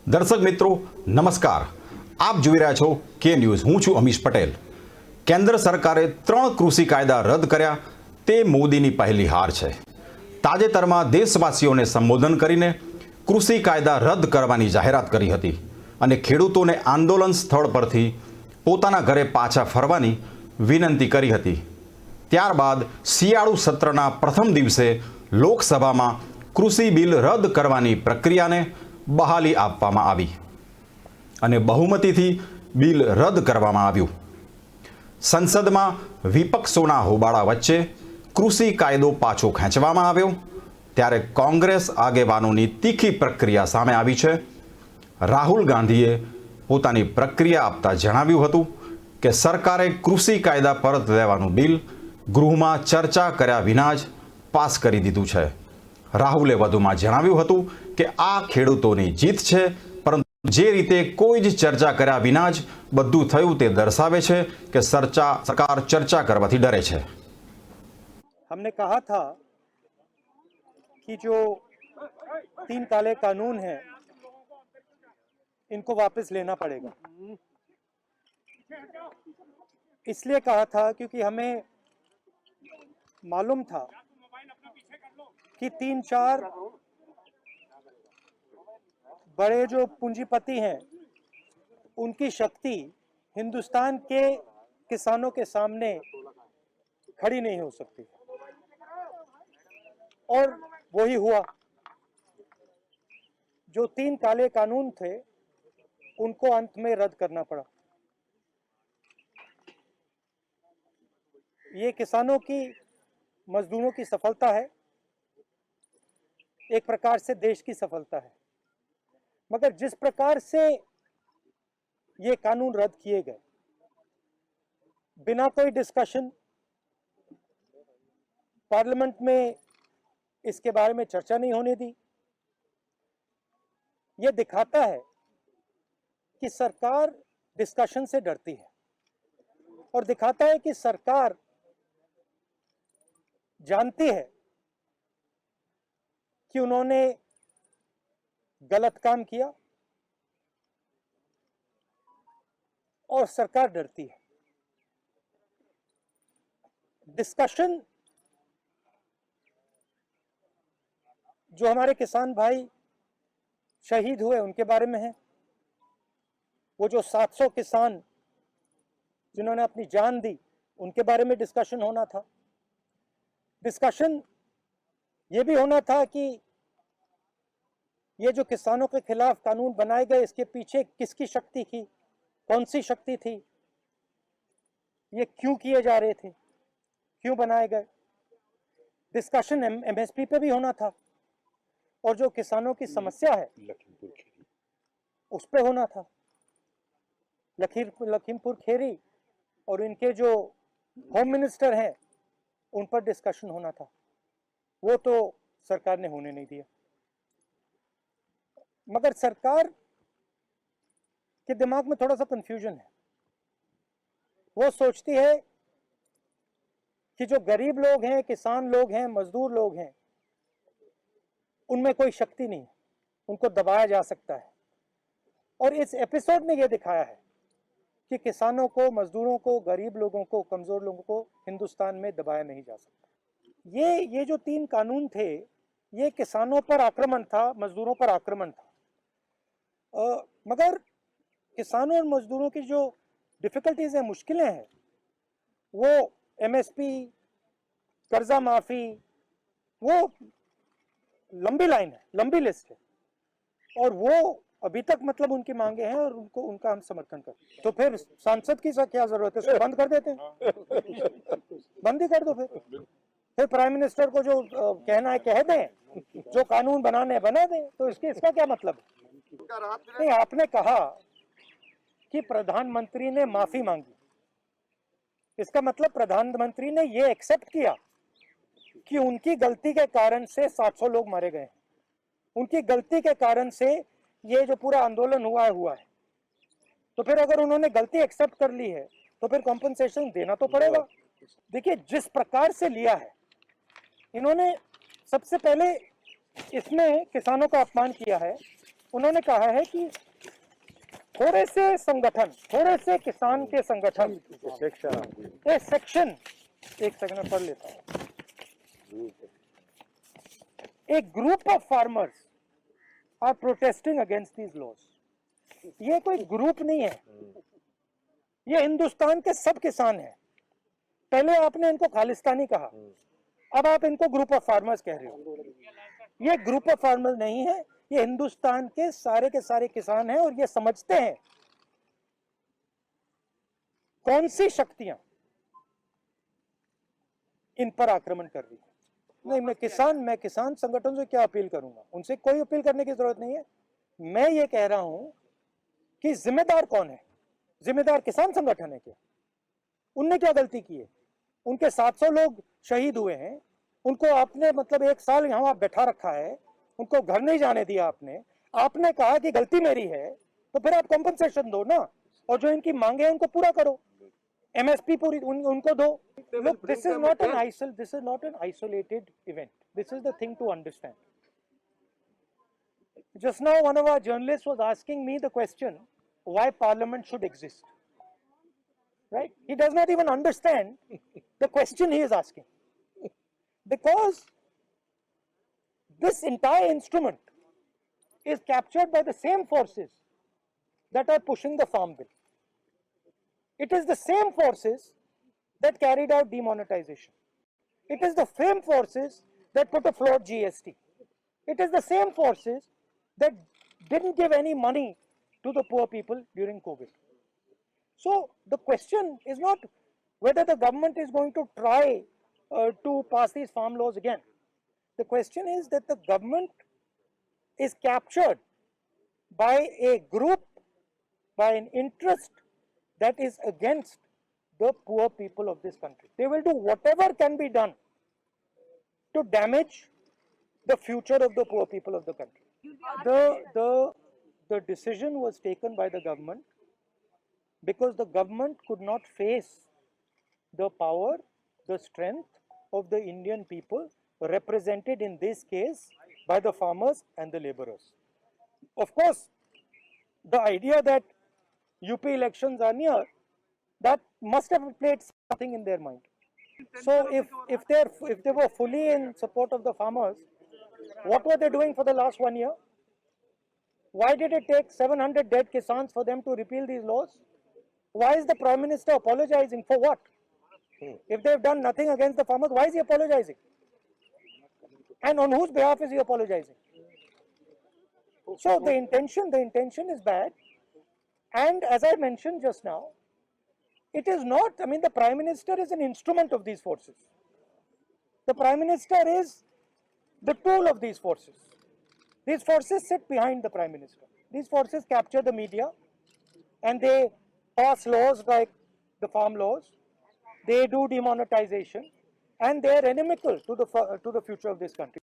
દર્શક મિત્રો નમસ્કાર, આપ જોઈ રહ્યા છો કે ન્યૂઝ. હું છું અમીશ પટેલ. કેન્દ્ર સરકારે 3 કૃષિ કાયદા રદ કર્યા તે મોદીની પહેલી હાર છે. તાજેતરમાં દેશવાસીઓને સંબોધન કરીને કૃષિ કાયદા રદ કરવાની જાહેરાત કરી હતી અને ખેડૂતોને આંદોલન સ્થળ પરથી પોતાના ઘરે પાછા ફરવાની વિનંતી કરી હતી. ત્યારબાદ શિયાળુ સત્રના પ્રથમ દિવસે લોકસભામાં કૃષિ બિલ રદ કરવાની પ્રક્રિયાને બહાલી આપવામાં આવી અને બહુમતીથી બિલ રદ કરવામાં આવ્યું. સંસદમાં વિપક્ષોના હોબાળા વચ્ચે કૃષિ કાયદો પાછો ખેંચવામાં આવ્યો ત્યારે કોંગ્રેસ આગેવાનોની તીખી પ્રક્રિયા સામે આવી છે. રાહુલ ગાંધીએ પોતાની પ્રક્રિયા આપતા જણાવ્યું હતું કે સરકારે કૃષિ કાયદા પરત લેવાનું બિલ ગૃહમાં ચર્ચા કર્યા વિના જ પાસ કરી દીધું છે. રાહુલે વધુમાં જણાવ્યું હતું કે આ ખેડૂતોની જીત છે, પરંતુ જે રીતે કોઈ જ ચર્ચા કર્યા વિના જ બધું થયું તે દર્શાવે છે કે સરકાર ચર્ચા કરવાથી ડરે છે. हमने कहा था कि जो 3 काले कानून हैं इनको वापस लेना पड़ेगा. इसलिए कहा था क्योंकि हमें मालूम था कि 3-4 बड़े जो पूंजीपति हैं उनकी शक्ति हिंदुस्तान के किसानों के सामने खड़ी नहीं हो सकती और वही हुआ. जो 3 काले कानून थे उनको अंत में रद्द करना पड़ा. ये किसानों की, मजदूरों की सफलता है, एक प्रकार से देश की सफलता है. मगर जिस प्रकार से ये कानून रद्द किए गए, बिना कोई डिस्कशन, पार्लियामेंट में इसके बारे में चर्चा नहीं होने दी, ये दिखाता है कि सरकार डिस्कशन से डरती है और दिखाता है कि सरकार जानती है कि उन्होंने गलत काम किया और सरकार डरती है. डिस्कशन जो हमारे किसान भाई शहीद हुए उनके बारे में है. वो जो 700 किसान जिन्होंने अपनी जान दी उनके बारे में डिस्कशन होना था. डिस्कशन ये भी होना था कि ये जो किसानों के खिलाफ कानून बनाए गए इसके पीछे किसकी शक्ति थी, कौन सी शक्ति थी, ये क्यों किए जा रहे थे, क्यों बनाए गए. डिस्कशन एमएसपी पे भी होना था और जो किसानों की समस्या है उस पे होना था. लखीमपुर खेरी और इनके जो होम मिनिस्टर हैं उन पर डिस्कशन होना था. वो तो सरकार ने होने नहीं दिया. मगर सरकार के दिमाग में थोड़ा सा कंफ्यूजन है. वो सोचती है कि जो गरीब लोग हैं, किसान लोग हैं, मजदूर लोग हैं, उनमें कोई शक्ति नहीं है, उनको दबाया जा सकता है. और इस एपिसोड ने यह दिखाया है कि किसानों को, मजदूरों को, गरीब लोगों को, कमजोर लोगों को हिंदुस्तान में दबाया नहीं जा सकता. ये जो 3 कानून थे ये किसानों पर आक्रमण था, मजदूरों पर आक्रमण था. मगर किसानों और मजदूरों की जो डिफिकल्टीज हैं, मुश्किलें हैं, वो एमएसपी, कर्जा माफी, वो लंबी लाइन है, लंबी लिस्ट है और वो अभी तक मतलब उनकी मांगे हैं और उनका हम समर्थन करते हैं. तो फिर सांसद की क्या जरूरत है, उसको बंद कर देते हैं. बंद ही कर दो. फिर प्राइम मिनिस्टर को जो कहना है कह दें, जो कानून बनाने बना दें. तो इसका क्या मतलब है? नहीं, आपने कहा कि प्रधानमंत्री ने माफी मांगी. इसका मतलब प्रधानमंत्री ने ये एक्सेप्ट किया कि उनकी गलती के कारण से 700 लोग मारे गए. उनकी गलती के कारण से ये जो पूरा आंदोलन हुआ है. तो फिर अगर उन्होंने गलती एक्सेप्ट कर ली है तो फिर कॉम्पनसेशन देना तो पड़ेगा. देखिए, जिस प्रकार से लिया है इन्होंने, सबसे पहले इसमें किसानों का अपमान किया है उन्होंने कहा है कि थोड़े से संगठन, थोड़े से किसान के संगठन, ये सेक्शन, एक सेकंड में पढ़ लेता हूं। A group of farmers are protesting against these laws. ये कोई ग्रुप नहीं है, ये हिंदुस्तान के सब किसान हैं। पहले आपने इनको खालिस्तानी कहा, अब आप इनको ग्रुप ऑफ फार्मर्स कह रहे हो। ये ग्रुप ऑफ फार्मर्स नहीं है, ये हिंदुस्तान के सारे किसान हैं और ये समझते हैं कौन सी शक्तियां इन पर आक्रमण कर रही है। नहीं, मैं किसान संगठन से क्या अपील करूंगा, उनसे कोई अपील करने की जरूरत नहीं है। मैं ये कह रहा हूं कि जिम्मेदार कौन है? जिम्मेदार किसान संगठन है क्या? उनने क्या गलती की है? उनके 700 लोग शहीद हुए हैं, उनको आपने मतलब 1 साल यहां बैठा रखा है, उनको घर नहीं जाने दिया आपने कहा कि गलती मेरी है, तो फिर आप कॉम्पनसेशन दो ना, और जो इनकी मांगे हैं उनको पूरा करो, एमएसपी पूरी उनको दो। Look, this is not an isolated event. This is the thing to understand. Just now one of our journalists was asking me the question why parliament should exist. Right? He does not even understand the question he is asking. Because this entire instrument is captured by the same forces that are pushing the farm bill. It is the same forces that carried out demonetization. It is the same forces that put a floor GST. It is the same forces that didn't give any money to the poor people during COVID. So the question is not whether the government is going to try to pass these farm laws again. The question is that the government is captured by a group, by an interest that is against the poor people of this country. They will do whatever can be done to damage the future of the poor people of the country. The decision was taken by the government because the government could not face the power, the strength of the Indian people represented in this case by the farmers and the laborers. Of course, the idea that UP elections are near, that must have played something in their mind. So if they were fully in support of the farmers, what were they doing for the last 1 year? Why did it take 700 dead Kisans for them to repeal these laws? Why is the Prime Minister apologizing for what? If they've done nothing against the farmers, why is he apologizing? And on whose behalf is he apologizing? So the intention is bad. And as I mentioned just now, it is not, I mean, the Prime Minister is an instrument of these forces. The Prime Minister is the tool of these forces. These forces sit behind the Prime Minister. These forces capture the media and they pass laws like the farm laws. They do demonetization and they are inimical to the future of this country.